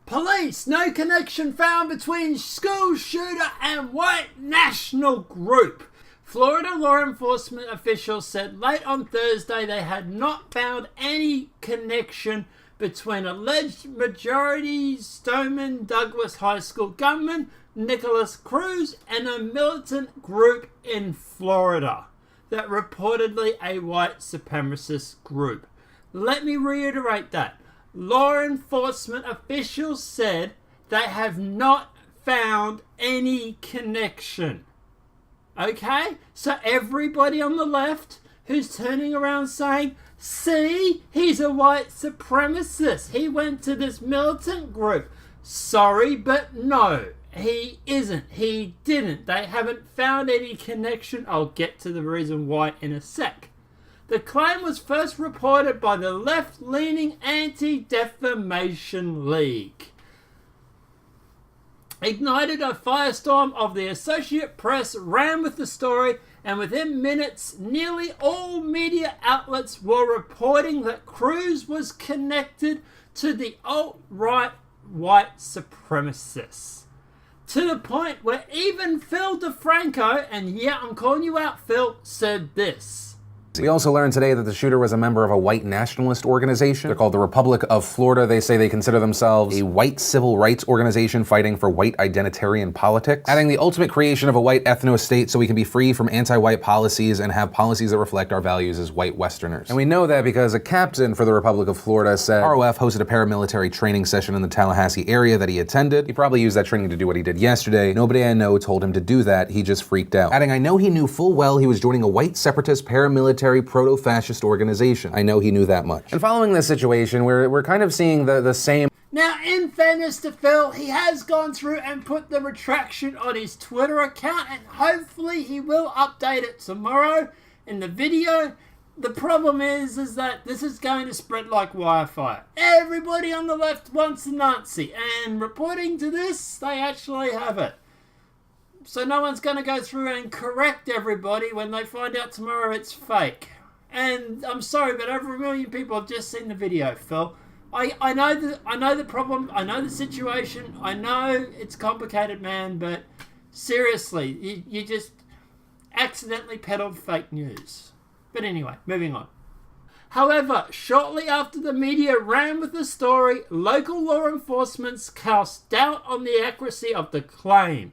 Police, no connection found between school shooter and white national group. Florida law enforcement officials said late on Thursday they had not found any connection between alleged majority Stoneman Douglas High School gunman Nicholas Cruz and a militant group in Florida that reportedly a white supremacist group. Let me reiterate that. Law enforcement officials said they have not found any connection. Okay? So everybody on the left who's turning around saying, see, he's a white supremacist. He went to this militant group. Sorry, but no, he isn't. He didn't. They haven't found any connection. I'll get to the reason why in a sec. The claim was first reported by the left-leaning Anti-Defamation League. Ignited a firestorm of the Associated Press ran with the story, and within minutes, nearly all media outlets were reporting that Cruz was connected to the alt-right white supremacists. To the point where even Phil DeFranco, and yeah, I'm calling you out, Phil, said this. We also learned today that the shooter was a member of a white nationalist organization. They're called the Republic of Florida. They say they consider themselves a white civil rights organization fighting for white identitarian politics, adding the ultimate creation of a white ethno-state so we can be free from anti-white policies and have policies that reflect our values as white Westerners. And we know that because a captain for the Republic of Florida said ROF hosted a paramilitary training session in the Tallahassee area that he attended. He probably used that training to do what he did yesterday. Nobody I know told him to do that. He just freaked out. Adding, I know he knew full well he was joining a white separatist paramilitary proto-fascist organization. I know he knew that much. And following this situation, we're kind of seeing the same. Now, in fairness to Phil, he has gone through and put the retraction on his Twitter account, and hopefully he will update it tomorrow in the video. The problem is that this is going to spread like wildfire. Everybody on the left wants a Nazi, and reporting to this, they actually have it. So no one's going to go through and correct everybody when they find out tomorrow it's fake. And I'm sorry, but over 1 million people have just seen the video, Phil. I know the problem. I know the situation. I know it's complicated, man. But seriously, you just accidentally peddled fake news. But anyway, moving on. However, shortly after the media ran with the story, local law enforcement cast doubt on the accuracy of the claim.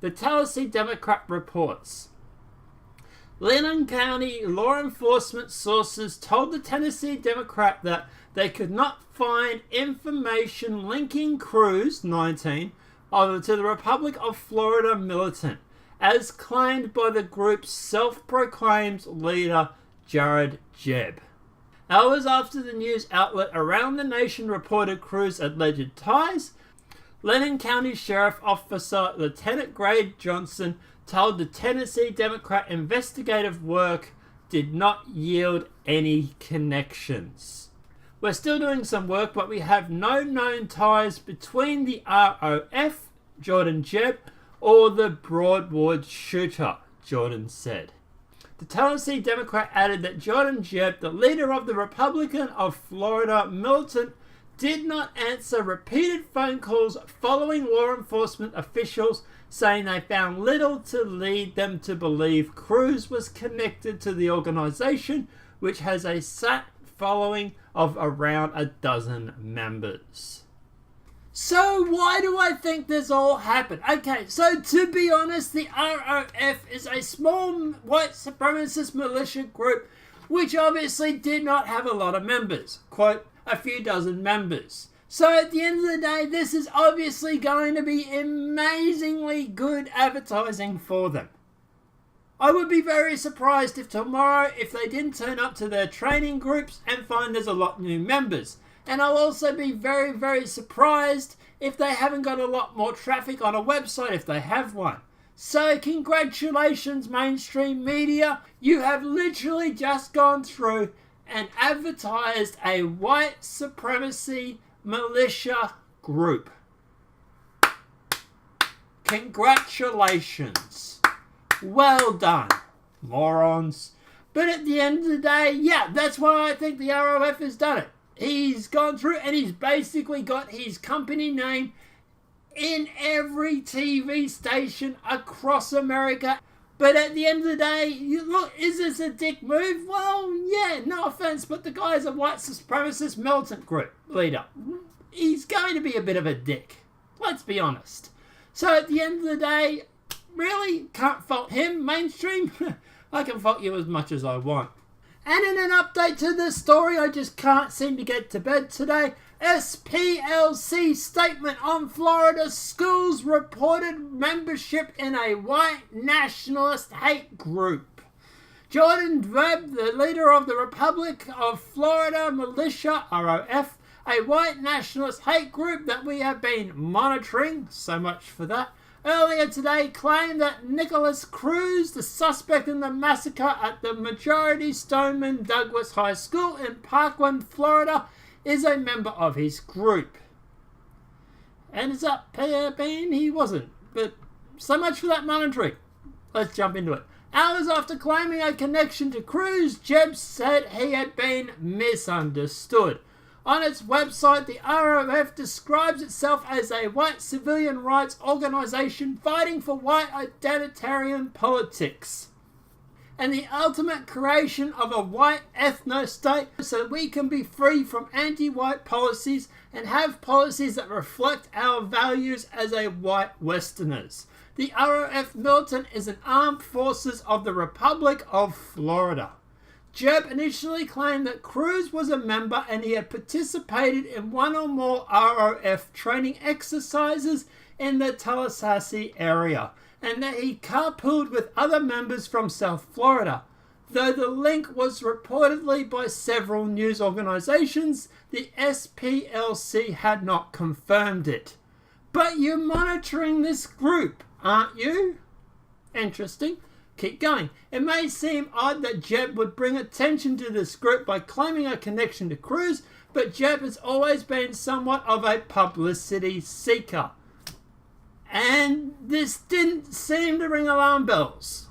The Tallahassee Democrat reports. Lennon County law enforcement sources told the Tennessee Democrat that they could not find information linking Cruz, 19, to the Republic of Florida militant, as claimed by the group's self-proclaimed leader, Jared Jebb. Hours after the news outlet Around the Nation reported Cruz's alleged ties, Lennon County Sheriff Officer Lieutenant Grade Johnson told the Tennessee Democrat investigative work did not yield any connections. We're still doing some work, but we have no known ties between the ROF, Jordan Jebb, or the Broadwood shooter, Jordan said. The Tennessee Democrat added that Jordan Jebb, the leader of the Republican of Florida militant, did not answer repeated phone calls following law enforcement officials saying they found little to lead them to believe Cruz was connected to the organization, which has a sat following of around 12 members. So why do I think this all happened? Okay, so to be honest, the ROF is a small white supremacist militia group which obviously did not have a lot of members. Quote, a few dozen members. So at the end of the day, this is obviously going to be amazingly good advertising for them. I would be very surprised if tomorrow, if they didn't turn up to their training groups and find there's a lot new members. And I'll also be very, very surprised if they haven't got a lot more traffic on a website if they have one. So congratulations, mainstream media. You have literally just gone through and advertised a white supremacy militia group. Congratulations. Well done, morons. But at the end of the day, yeah, that's why I think the ROF has done it. he's gone through and he's basically got his company name in every TV station across America. But at the end of the day, look, is this a dick move? Well, yeah, no offense, but the guy's a white supremacist militant group leader. He's going to be a bit of a dick. Let's be honest. So at the end of the day, really can't fault him, mainstream. I can fault you as much as I want. And in an update to this story, I just can't seem to get to bed today. SPLC statement on Florida schools reported membership in a white nationalist hate group. Jordan Webb, the leader of the Republic of Florida Militia, ROF, a white nationalist hate group that we have been monitoring, so much for that, earlier today claimed that Nicholas Cruz, the suspect in the massacre at the majority Stoneman Douglas High School in Parkland, Florida, is a member of his group. Ends up being he wasn't. But so much for that monitoring. Let's jump into it. Hours after claiming a connection to Cruz, Jeb said he had been misunderstood. On its website, the ROF describes itself as a white civilian rights organization fighting for white identitarian politics and the ultimate creation of a white ethno-state so we can be free from anti-white policies and have policies that reflect our values as a white Westerners. The ROF militant is an armed forces of the Republic of Florida. Jeb initially claimed that Cruz was a member and he had participated in one or more ROF training exercises in the Tallahassee area, and that he carpooled with other members from South Florida. Though the link was reportedly by several news organizations, the SPLC had not confirmed it. But you're monitoring this group, aren't you? Interesting. Keep going. It may seem odd that Jeb would bring attention to this group by claiming a connection to Cruz, but Jeb has always been somewhat of a publicity seeker. And this didn't seem to ring alarm bells.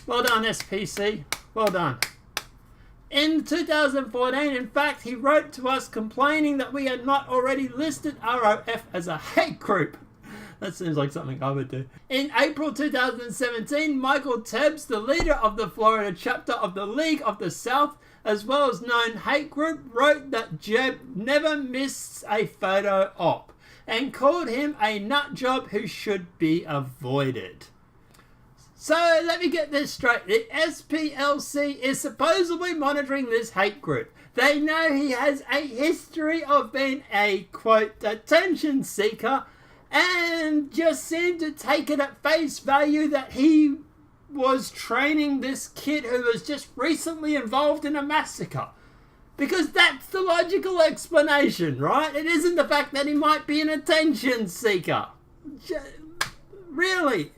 Well done, SPC. Well done. In 2014, in fact, he wrote to us complaining that we had not already listed ROF as a hate group. That seems like something I would do. In April 2017, Michael Tebbs, the leader of the Florida chapter of the League of the South, as well as known hate group, wrote that Jeb never missed a photo op and called him a nut job who should be avoided. So let me get this straight. The SPLC is supposedly monitoring this hate group. They know he has a history of being a, quote, attention seeker, and just seemed to take it at face value that he was training this kid who was just recently involved in a massacre. Because that's the logical explanation, right? It isn't the fact that he might be an attention seeker. Really?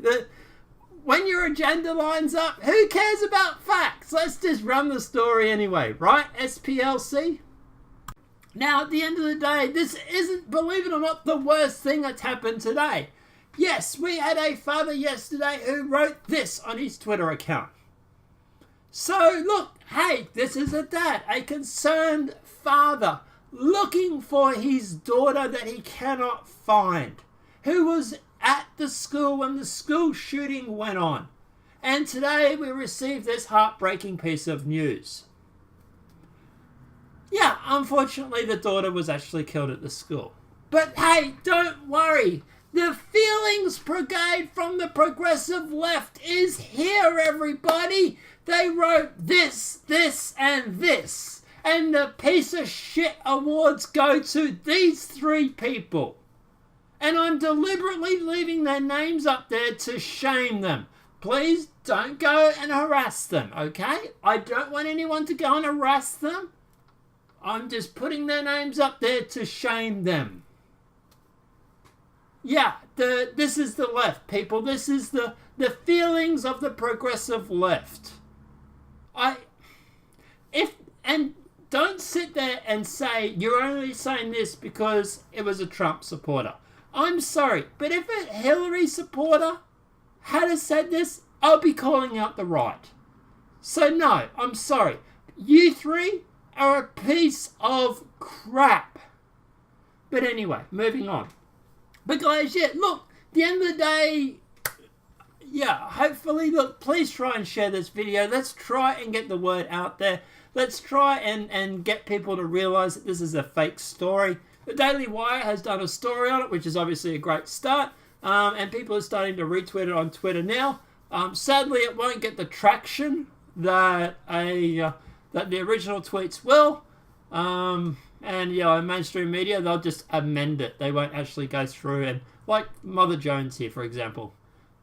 When your agenda lines up, who cares about facts? Let's just run the story anyway, right, SPLC? Now, at the end of the day, this isn't, believe it or not, the worst thing that's happened today. Yes, we had a father yesterday who wrote this on his Twitter account. So, look, hey, this is a dad, a concerned father, looking for his daughter that he cannot find, who was at the school when the school shooting went on. And today we received this heartbreaking piece of news. Yeah, unfortunately the daughter was actually killed at the school. But hey, don't worry. The Feelings Brigade from the progressive left is here, everybody. They wrote this, and this. And the piece of shit awards go to these three people. And I'm deliberately leaving their names up there to shame them. Please don't go and harass them, okay? I don't want anyone to go and harass them. I'm just putting their names up there to shame them. Yeah, this is the left, people. This is the feelings of the progressive left. And don't sit there and say you're only saying this because it was a Trump supporter. I'm sorry, but if a Hillary supporter had said this, I'll be calling out the right. So no, I'm sorry. You three are a piece of crap. But anyway, moving on. But guys, yeah, look, at the end of the day, yeah, hopefully, look, please try and share this video. Let's try and get the word out there. Let's try and get people to realize that this is a fake story. The Daily Wire has done a story on it, which is obviously a great start. And people are starting to retweet it on Twitter now. Sadly, it won't get the traction that the original tweets will. And yeah, in mainstream media, they'll just amend it. They won't actually go through and, like Mother Jones here, for example,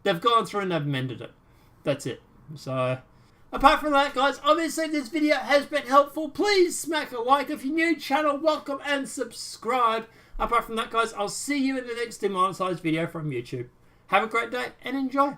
they've gone through and they've amended it. That's it. So, apart from that, guys, obviously this video has been helpful. Please smack a like. If you're new, channel, welcome and subscribe. Apart from that, guys, I'll see you in the next demonetized video from YouTube. Have a great day and enjoy.